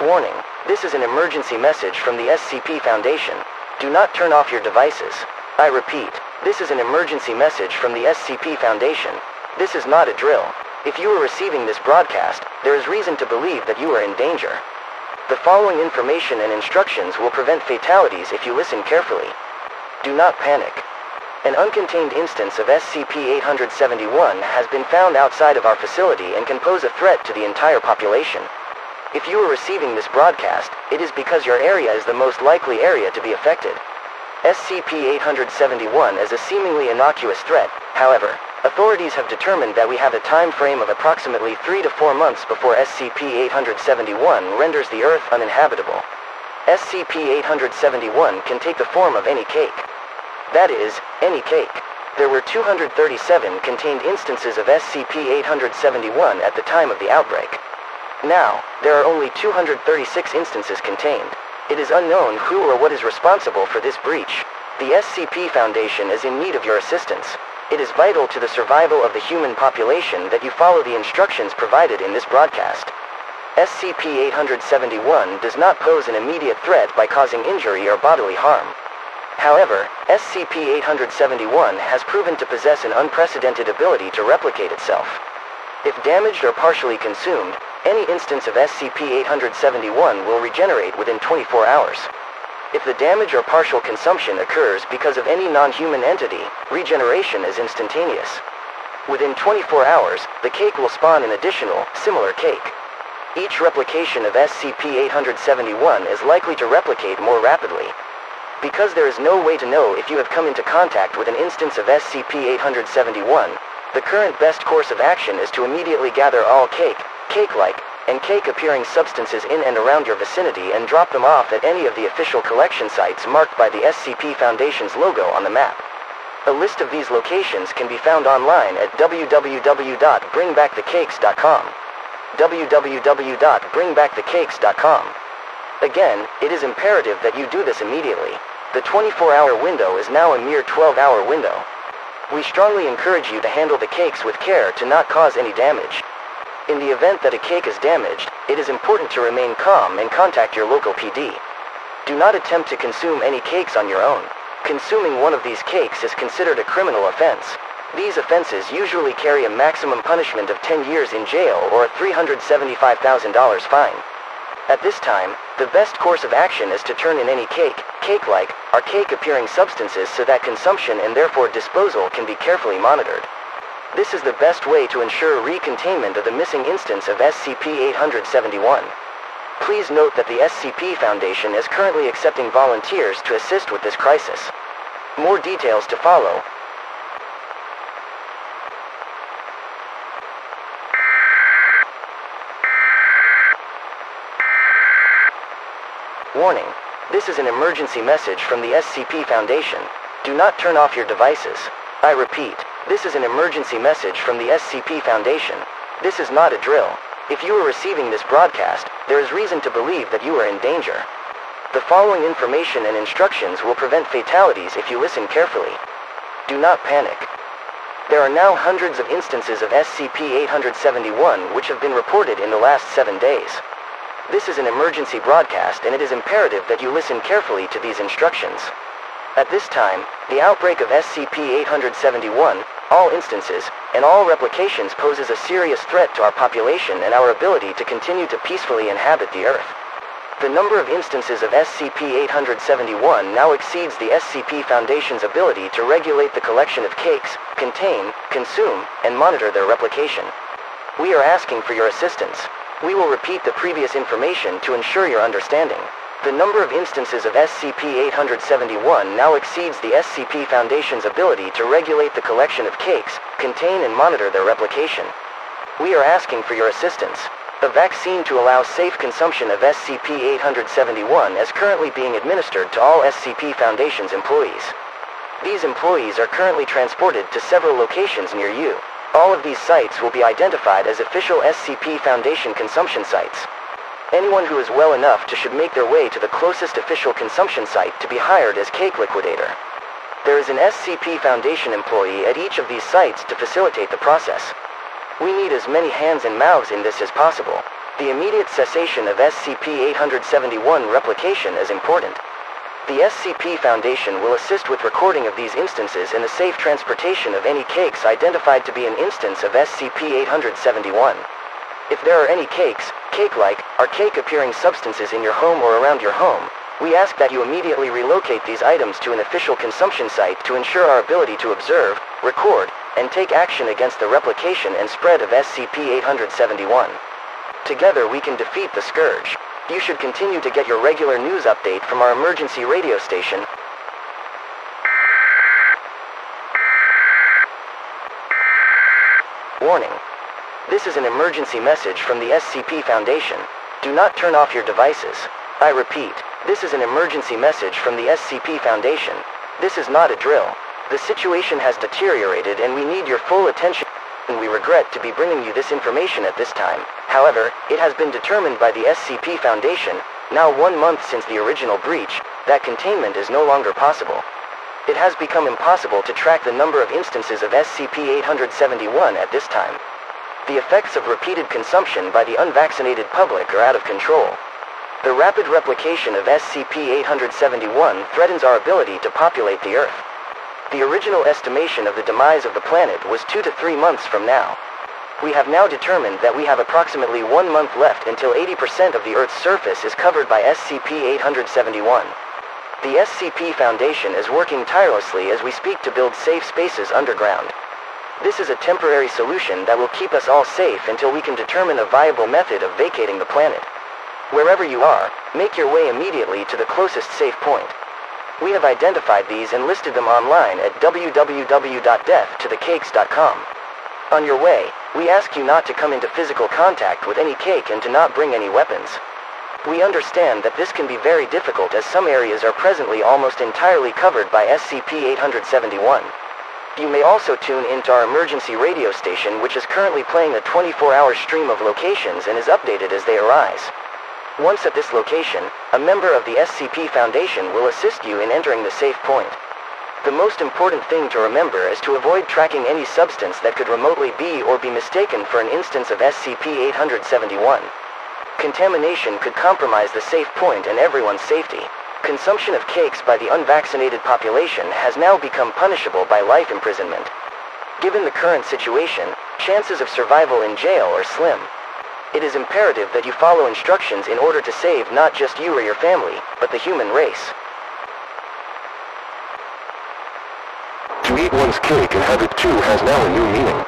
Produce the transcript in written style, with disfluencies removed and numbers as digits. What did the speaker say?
Warning, this is an emergency message from the SCP Foundation. Do not turn off your devices. I repeat, this is an emergency message from the SCP Foundation. This is not a drill. If you are receiving this broadcast, there is reason to believe that you are in danger. The following information and instructions will prevent fatalities if you listen carefully. Do not panic. An uncontained instance of SCP-871 has been found outside of our facility and can pose a threat to the entire population. If you are receiving this broadcast, it is because your area is the most likely area to be affected. SCP-871 is a seemingly innocuous threat. However, authorities have determined that we have a time frame of approximately 3 to 4 months before SCP-871 renders the Earth uninhabitable. SCP-871 can take the form of any cake. That is, any cake. There were 237 contained instances of SCP-871 at the time of the outbreak. Now, there are only 236 instances contained. It is unknown who or what is responsible for this breach. The SCP Foundation is in need of your assistance. It is vital to the survival of the human population that you follow the instructions provided in this broadcast. SCP-871 does not pose an immediate threat by causing injury or bodily harm. However, SCP-871 has proven to possess an unprecedented ability to replicate itself. If damaged or partially consumed, any instance of SCP-871 will regenerate within 24 hours. If the damage or partial consumption occurs because of any non-human entity, regeneration is instantaneous. Within 24 hours, the cake will spawn an additional, similar cake. Each replication of SCP-871 is likely to replicate more rapidly. Because there is no way to know if you have come into contact with an instance of SCP-871, the current best course of action is to immediately gather all cake-like, and cake-appearing substances in and around your vicinity and drop them off at any of the official collection sites marked by the SCP Foundation's logo on the map. A list of these locations can be found online at www.bringbackthecakes.com. www.bringbackthecakes.com. Again, it is imperative that you do this immediately. The 24-hour window is now a mere 12-hour window. We strongly encourage you to handle the cakes with care to not cause any damage. In the event that a cake is damaged, it is important to remain calm and contact your local PD. Do not attempt to consume any cakes on your own. Consuming one of these cakes is considered a criminal offense. These offenses usually carry a maximum punishment of 10 years in jail or a $375,000 fine. At this time, the best course of action is to turn in any cake-like, or cake-appearing substances so that consumption and therefore disposal can be carefully monitored. This is the best way to ensure recontainment of the missing instance of SCP-871. Please note that the SCP Foundation is currently accepting volunteers to assist with this crisis. More details to follow. Warning, this is an emergency message from the SCP Foundation. Do not turn off your devices. I repeat, this is an emergency message from the SCP Foundation. This is not a drill. If you are receiving this broadcast, there is reason to believe that you are in danger. The following information and instructions will prevent fatalities if you listen carefully. Do not panic. There are now hundreds of instances of SCP-871 which have been reported in the last 7 days. This is an emergency broadcast and it is imperative that you listen carefully to these instructions. At this time, the outbreak of SCP-871, all instances, and all replications poses a serious threat to our population and our ability to continue to peacefully inhabit the Earth. The number of instances of SCP-871 now exceeds the SCP Foundation's ability to regulate the collection of cakes, contain, consume, and monitor their replication. We are asking for your assistance. We will repeat the previous information to ensure your understanding. The number of instances of SCP-871 now exceeds the SCP Foundation's ability to regulate the collection of cakes, contain and monitor their replication. We are asking for your assistance. A vaccine to allow safe consumption of SCP-871 is currently being administered to all SCP Foundation's employees. These employees are currently transported to several locations near you. All of these sites will be identified as official SCP Foundation consumption sites. Anyone who is well enough to should make their way to the closest official consumption site to be hired as cake liquidator. There is an SCP Foundation employee at each of these sites to facilitate the process. We need as many hands and mouths in this as possible. The immediate cessation of SCP-871 replication is important. The SCP Foundation will assist with recording of these instances and the safe transportation of any cakes identified to be an instance of SCP-871. If there are any cakes, cake-like, or cake-appearing substances in your home or around your home, we ask that you immediately relocate these items to an official consumption site to ensure our ability to observe, record, and take action against the replication and spread of SCP-871. Together we can defeat the scourge. You should continue to get your regular news update from our emergency radio station. Warning. This is an emergency message from the SCP Foundation. Do not turn off your devices. I repeat, this is an emergency message from the SCP Foundation. This is not a drill. The situation has deteriorated and we need your full attention. We regret to be bringing you this information at this time. However, it has been determined by the SCP Foundation, now 1 month since the original breach, that containment is no longer possible. It has become impossible to track the number of instances of SCP-871 at this time. The effects of repeated consumption by the unvaccinated public are out of control. The rapid replication of SCP-871 threatens our ability to populate the Earth. The original estimation of the demise of the planet was 2 to 3 months from now. We have now determined that we have approximately 1 month left until 80% of the Earth's surface is covered by SCP-871. The SCP Foundation is working tirelessly as we speak to build safe spaces underground. This is a temporary solution that will keep us all safe until we can determine a viable method of vacating the planet. Wherever you are, make your way immediately to the closest safe point. We have identified these and listed them online at www.deathtothecakes.com. On your way, we ask you not to come into physical contact with any cake and to not bring any weapons. We understand that this can be very difficult as some areas are presently almost entirely covered by SCP-871. You may also tune into our emergency radio station, which is currently playing a 24-hour stream of locations and is updated as they arise. Once at this location, a member of the SCP Foundation will assist you in entering the safe point. The most important thing to remember is to avoid tracking any substance that could remotely be or be mistaken for an instance of SCP-871. Contamination could compromise the safe point and everyone's safety. Consumption of cakes by the unvaccinated population has now become punishable by life imprisonment. Given the current situation, chances of survival in jail are slim. It is imperative that you follow instructions in order to save not just you or your family, but the human race. To eat one's cake and have it too has now a new meaning.